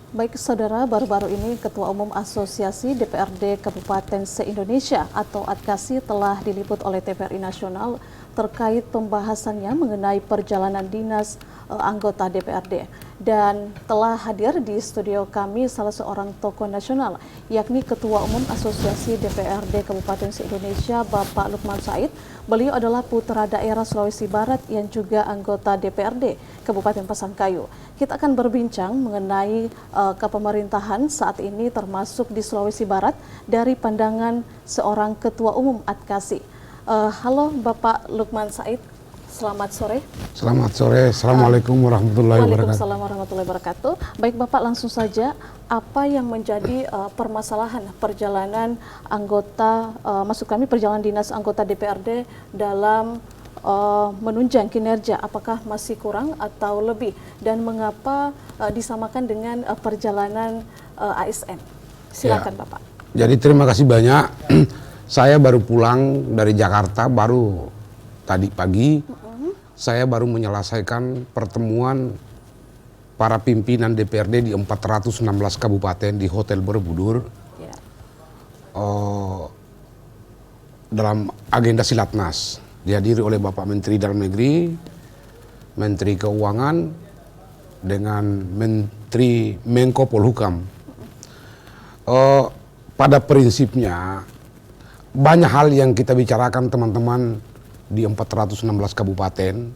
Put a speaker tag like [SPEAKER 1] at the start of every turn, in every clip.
[SPEAKER 1] Baik saudara, baru-baru ini Ketua Umum Asosiasi DPRD Kabupaten se-Indonesia atau ADKASI telah diliput oleh TVRI Nasional terkait pembahasannya mengenai perjalanan dinas anggota DPRD. Dan telah hadir di studio kami salah seorang tokoh nasional, yakni Ketua Umum Asosiasi DPRD Kabupaten se-Indonesia, Bapak Lukman Said. Beliau adalah putra daerah Sulawesi Barat yang juga anggota DPRD Kabupaten Pasangkayu. Kita akan berbincang mengenai kepemerintahan saat ini termasuk di Sulawesi Barat dari pandangan seorang Ketua Umum ADKASI. Halo Bapak Lukman Said, selamat sore.
[SPEAKER 2] Selamat sore, Assalamualaikum warahmatullahi wabarakatuh.
[SPEAKER 1] Waalaikumsalam warahmatullahi wabarakatuh. Baik Bapak, langsung saja, apa yang menjadi permasalahan perjalanan anggota, maksud kami perjalanan dinas anggota DPRD dalam menunjang kinerja, apakah masih kurang atau lebih, dan mengapa disamakan dengan perjalanan ASN? Silakan ya. Bapak.
[SPEAKER 2] Jadi terima kasih banyak. Saya baru pulang dari Jakarta baru tadi pagi. Saya baru menyelesaikan pertemuan para pimpinan DPRD di 416 kabupaten di Hotel Borobudur ya. Dalam agenda Silatnas. Dihadiri oleh Bapak Menteri Dalam Negeri, Menteri Keuangan, dengan Menteri Menko Polhukam. Pada prinsipnya banyak hal yang kita bicarakan teman-teman di 416 kabupaten,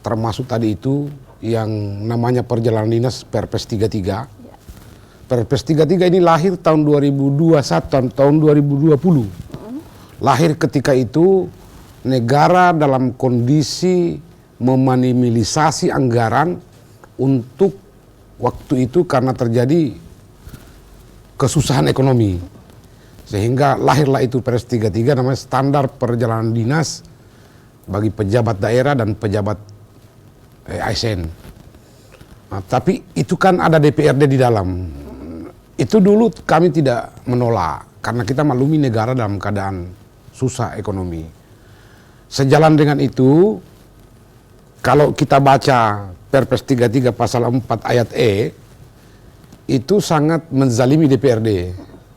[SPEAKER 2] termasuk tadi itu yang namanya perjalanan dinas Perpres 33. Perpres 33 ini lahir tahun 2021, tahun 2020. Lahir ketika itu negara dalam kondisi meminimalisasi anggaran untuk waktu itu karena terjadi kesusahan ekonomi. Sehingga lahirlah itu Perpres 33 namanya standar perjalanan dinas bagi pejabat daerah dan pejabat ASN. Nah, tapi itu kan ada DPRD di dalam. Itu dulu kami tidak menolak karena kita maklumi negara dalam keadaan susah ekonomi. Sejalan dengan itu, kalau kita baca Perpres 33 pasal 4 ayat E, itu sangat menzalimi DPRD.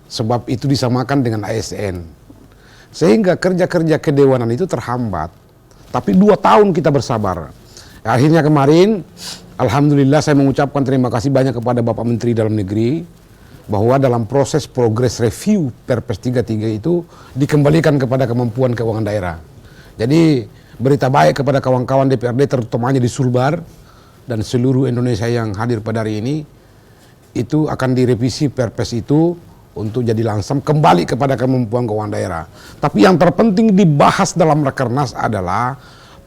[SPEAKER 2] Sebab itu disamakan dengan ASN. Sehingga kerja-kerja kedewanan itu terhambat. Tapi 2 tahun kita bersabar. Akhirnya kemarin, alhamdulillah saya mengucapkan terima kasih banyak kepada Bapak Menteri Dalam Negeri, bahwa dalam proses progress review Perpres 33 itu dikembalikan kepada kemampuan keuangan daerah. Jadi berita baik kepada kawan-kawan DPRD terutamanya di Sulbar dan seluruh Indonesia yang hadir pada hari ini, itu akan direvisi Perpres itu untuk jadi langsam kembali kepada kemampuan keuangan daerah. Tapi yang terpenting dibahas dalam Rakernas adalah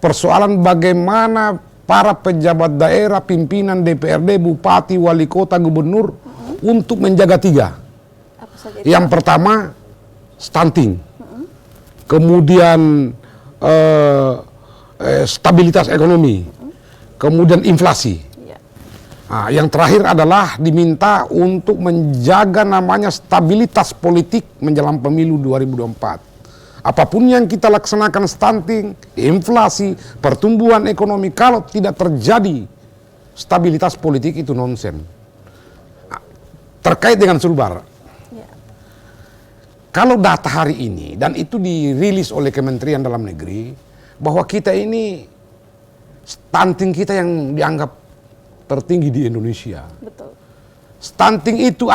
[SPEAKER 2] persoalan bagaimana para pejabat daerah, pimpinan DPRD, bupati, wali kota, gubernur untuk menjaga 3.
[SPEAKER 1] Apa saja itu? Yang
[SPEAKER 2] pertama stunting, kemudian stabilitas ekonomi, kemudian inflasi. Nah, yang terakhir adalah diminta untuk menjaga namanya stabilitas politik menjelang pemilu 2024. Apapun yang kita laksanakan, stunting, inflasi, pertumbuhan ekonomi, kalau tidak terjadi stabilitas politik itu nonsen. Nah, terkait dengan Sulbar, kalau data hari ini, dan itu dirilis oleh Kementerian Dalam Negeri, bahwa kita ini stunting kita yang dianggap tertinggi di Indonesia.
[SPEAKER 1] Betul.
[SPEAKER 2] Stunting itu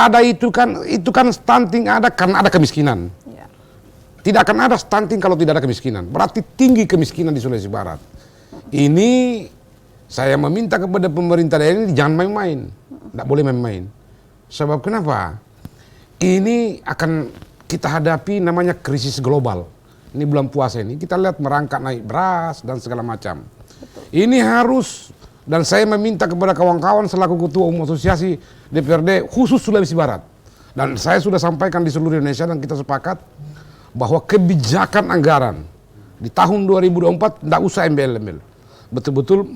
[SPEAKER 2] kan stunting ada karena ada kemiskinan. Ya. Tidak akan ada stunting kalau tidak ada kemiskinan. Berarti tinggi kemiskinan di Sulawesi Barat. Ini saya meminta kepada pemerintah daerah ini jangan main-main. Tidak boleh main-main. Sebab kenapa? Ini akan kita hadapi namanya krisis global. Ini bulan puasa ini kita lihat merangkak naik beras dan segala macam. Betul. Ini harus. Dan saya meminta kepada kawan-kawan selaku Ketua Umum Asosiasi DPRD khusus Sulawesi Barat. Dan saya sudah sampaikan di seluruh Indonesia dan kita sepakat bahwa kebijakan anggaran di tahun 2024 tidak usah embel-embel. Betul-betul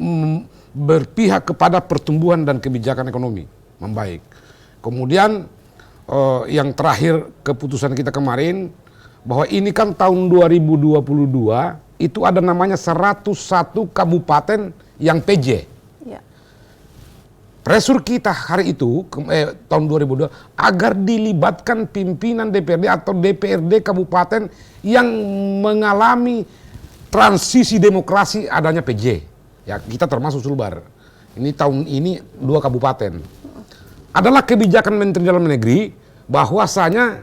[SPEAKER 2] berpihak kepada pertumbuhan dan kebijakan ekonomi membaik. Kemudian yang terakhir keputusan kita kemarin bahwa ini kan tahun 2022 itu ada namanya 101 kabupaten yang PJ. resur kita hari itu, tahun 2002, agar dilibatkan pimpinan DPRD atau DPRD kabupaten yang mengalami transisi demokrasi adanya PJ. Ya, kita termasuk Sulbar. Ini tahun ini 2 kabupaten. Adalah kebijakan Menteri Dalam Negeri bahwasanya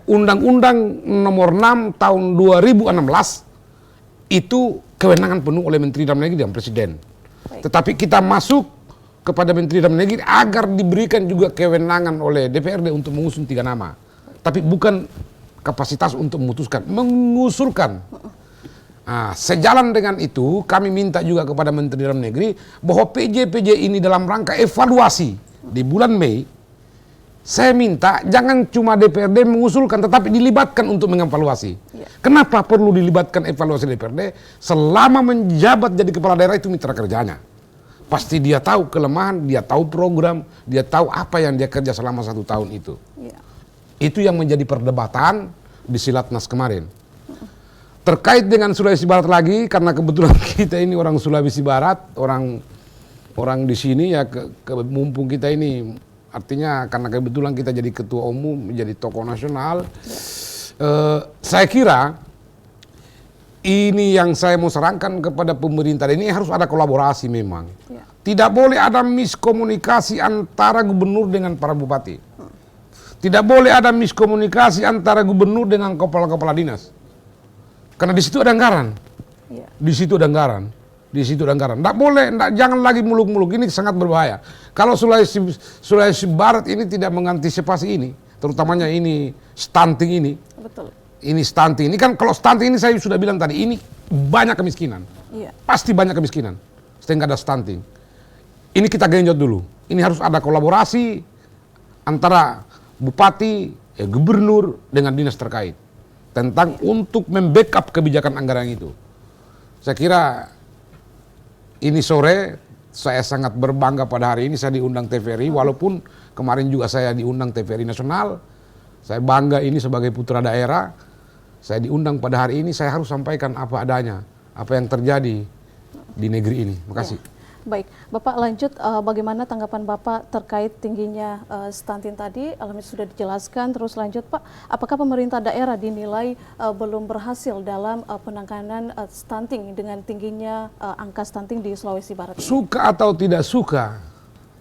[SPEAKER 2] Undang-Undang Nomor 6 tahun 2016 itu kewenangan penuh oleh Menteri Dalam Negeri dan Presiden. Tetapi kita masuk kepada Menteri Dalam Negeri agar diberikan juga kewenangan oleh DPRD untuk mengusung 3 nama. Tapi bukan kapasitas untuk memutuskan, mengusulkan. Nah, sejalan dengan itu, kami minta juga kepada Menteri Dalam Negeri bahwa PJ-PJ ini dalam rangka evaluasi di bulan Mei, saya minta jangan cuma DPRD mengusulkan, tetapi dilibatkan untuk mengevaluasi. Kenapa perlu dilibatkan evaluasi DPRD? Selama menjabat jadi kepala daerah itu mitra kerjanya. Pasti dia tahu kelemahan, dia tahu program, dia tahu apa yang dia kerja selama 1 tahun itu. Itu yang menjadi perdebatan di Silatnas kemarin. Terkait dengan Sulawesi Barat lagi, karena kebetulan kita ini orang Sulawesi Barat, orang di sini ya, mumpung kita ini, artinya karena kebetulan kita jadi ketua umum, menjadi tokoh nasional, saya kira ini yang saya mau sarankan kepada pemerintah ini harus ada kolaborasi memang. Tidak boleh ada miskomunikasi antara gubernur dengan para bupati. Tidak boleh ada miskomunikasi antara gubernur dengan kepala-kepala dinas. Karena di situ ada anggaran. Di situ ada anggaran. Di situ ada anggaran. Tidak boleh, jangan lagi muluk-muluk. Ini sangat berbahaya. Kalau Sulawesi Barat ini tidak mengantisipasi ini, terutamanya ini stunting ini.
[SPEAKER 1] Betul.
[SPEAKER 2] Ini stunting. Ini kan kalau stunting ini saya sudah bilang tadi, ini banyak kemiskinan. Pasti banyak kemiskinan. Sehingga ada stunting. Ini kita genjot dulu. Ini harus ada kolaborasi antara bupati, gubernur dengan dinas terkait tentang untuk membackup kebijakan anggaran itu. Saya kira ini sore saya sangat berbangga pada hari ini saya diundang TVRI, walaupun kemarin juga saya diundang TVRI Nasional. Saya bangga ini sebagai putra daerah. Saya diundang pada hari ini, saya harus sampaikan apa adanya, apa yang terjadi di negeri ini. Terima kasih.
[SPEAKER 1] Baik, Bapak lanjut, bagaimana tanggapan Bapak terkait tingginya stunting tadi? Alhamdulillah sudah dijelaskan, terus lanjut Pak, apakah pemerintah daerah dinilai belum berhasil dalam penanganan stunting dengan tingginya angka stunting di Sulawesi Barat?
[SPEAKER 2] Suka atau tidak suka,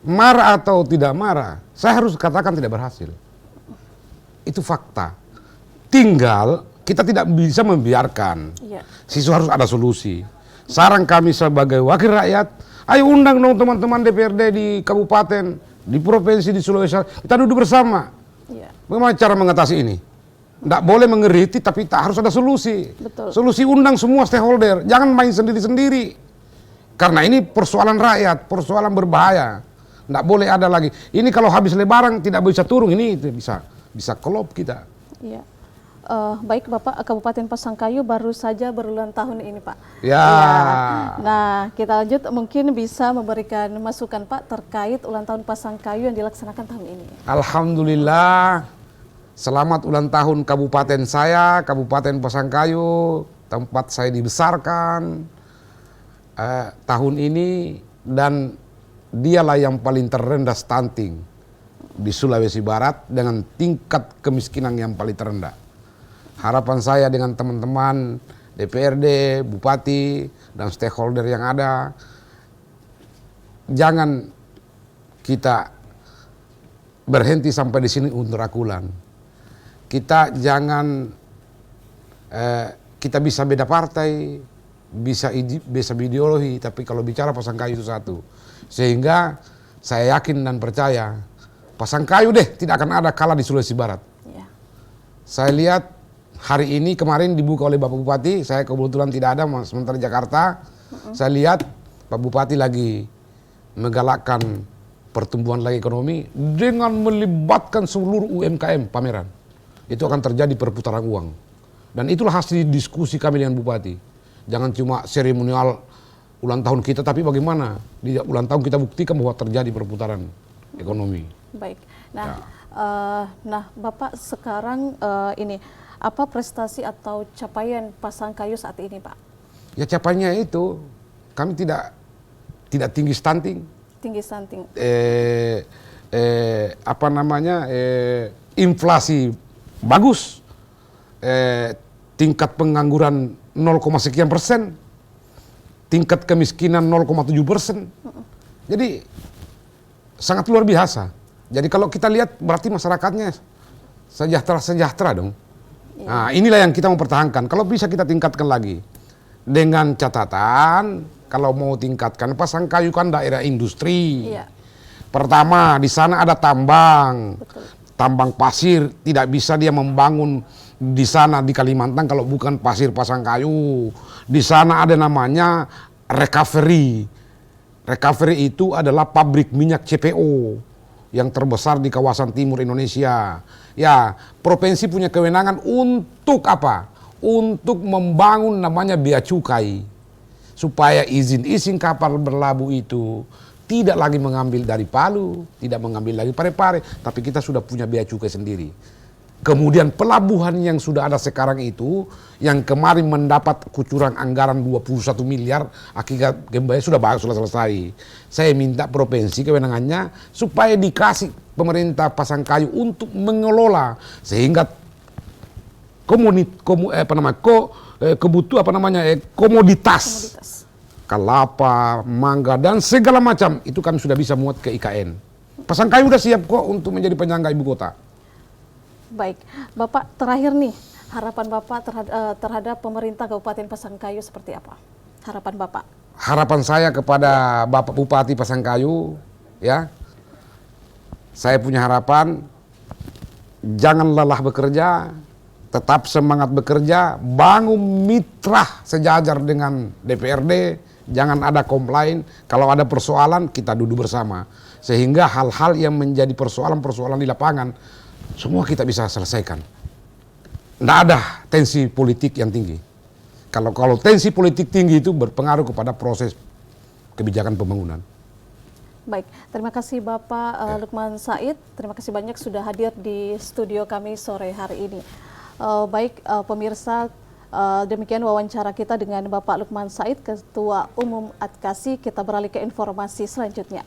[SPEAKER 2] marah atau tidak marah, saya harus katakan tidak berhasil. Itu fakta. Tinggal kita tidak bisa membiarkan. Sisu harus ada solusi. Saran kami sebagai wakil rakyat, ayo undang dong teman-teman DPRD di kabupaten, di provinsi, di Sulawesi, kita duduk bersama. Bagaimana cara mengatasi ini? Tidak boleh mengeriti, tapi harus ada solusi.
[SPEAKER 1] Betul.
[SPEAKER 2] Solusi undang semua stakeholder, jangan main sendiri-sendiri. Karena ini persoalan rakyat, persoalan berbahaya. Tidak boleh ada lagi. Ini kalau habis lebaran tidak bisa turun, ini bisa kolop kita.
[SPEAKER 1] Baik Bapak, Kabupaten Pasangkayu baru saja berulang tahun ini Pak. Nah, kita lanjut, mungkin bisa memberikan masukan Pak terkait ulang tahun Pasangkayu yang dilaksanakan tahun ini.
[SPEAKER 2] Alhamdulillah, selamat ulang tahun kabupaten saya, Kabupaten Pasangkayu, tempat saya dibesarkan tahun ini, dan dialah yang paling terendah stunting di Sulawesi Barat dengan tingkat kemiskinan yang paling terendah. Harapan saya dengan teman-teman DPRD, bupati, dan stakeholder yang ada, jangan kita berhenti sampai di sini untuk rangkulan. Kita jangan, kita bisa beda partai, bisa ideologi, tapi kalau bicara Pasangkayu itu satu. Sehingga saya yakin dan percaya, Pasangkayu deh tidak akan ada kalah di Sulawesi Barat. Saya lihat hari ini, kemarin dibuka oleh Bapak Bupati, saya kebetulan tidak ada, sementara di Jakarta. Saya lihat Pak Bupati lagi menggalakkan pertumbuhan lagi ekonomi dengan melibatkan seluruh UMKM pameran. Itu akan terjadi perputaran uang. Dan itulah hasil diskusi kami dengan Bupati. Jangan cuma seremonial ulang tahun kita, tapi bagaimana di ulang tahun kita buktikan bahwa terjadi perputaran ekonomi.
[SPEAKER 1] Baik. Nah, Bapak sekarang ini, apa prestasi atau capaian Pasangkayu saat ini, Pak?
[SPEAKER 2] Ya capaiannya itu, kami tidak tinggi stunting.
[SPEAKER 1] tinggi stunting.
[SPEAKER 2] Apa namanya, inflasi bagus, tingkat pengangguran 0, sekian persen, tingkat kemiskinan 0,7%. Jadi sangat luar biasa. Jadi kalau kita lihat berarti masyarakatnya sejahtera dong. Nah, inilah yang kita mau pertahankan. Kalau bisa kita tingkatkan lagi. Dengan catatan, kalau mau tingkatkan, Pasangkayu kan daerah industri.
[SPEAKER 1] Iya.
[SPEAKER 2] Pertama, di sana ada tambang.
[SPEAKER 1] Betul.
[SPEAKER 2] Tambang pasir, tidak bisa dia membangun di sana di Kalimantan kalau bukan pasir Pasangkayu. Di sana ada namanya recovery. Recovery itu adalah pabrik minyak CPO yang terbesar di kawasan timur Indonesia. Ya, provinsi punya kewenangan untuk apa? Untuk membangun namanya bea cukai. Supaya izin kapal berlabuh itu tidak lagi mengambil dari Palu, tidak mengambil lagi Parepare, tapi kita sudah punya bea cukai sendiri. Kemudian pelabuhan yang sudah ada sekarang itu, yang kemarin mendapat kucuran anggaran 21 miliar, akibat gembaya sudah selesai. Saya minta provinsi kewenangannya supaya dikasih pemerintah Pasangkayu untuk mengelola sehingga komoditas kelapa, mangga dan segala macam itu kami sudah bisa muat ke IKN. Pasangkayu sudah siap kok untuk menjadi penyangga ibu kota.
[SPEAKER 1] Baik, Bapak terakhir nih, harapan Bapak terhadap pemerintah Kabupaten Pasangkayu seperti apa? Harapan Bapak?
[SPEAKER 2] Harapan saya kepada Bapak Bupati Pasangkayu, ya, saya punya harapan, jangan lelah bekerja, tetap semangat bekerja, bangun mitra sejajar dengan DPRD, jangan ada komplain, kalau ada persoalan kita duduk bersama. Sehingga hal-hal yang menjadi persoalan-persoalan di lapangan, semua kita bisa selesaikan. Tidak ada tensi politik yang tinggi. Kalau tensi politik tinggi itu berpengaruh kepada proses kebijakan pembangunan.
[SPEAKER 1] Baik, terima kasih Bapak Lukman Said. Terima kasih banyak sudah hadir di studio kami sore hari ini. Baik pemirsa, demikian wawancara kita dengan Bapak Lukman Said, Ketua Umum Adkasi. Kita beralih ke informasi selanjutnya.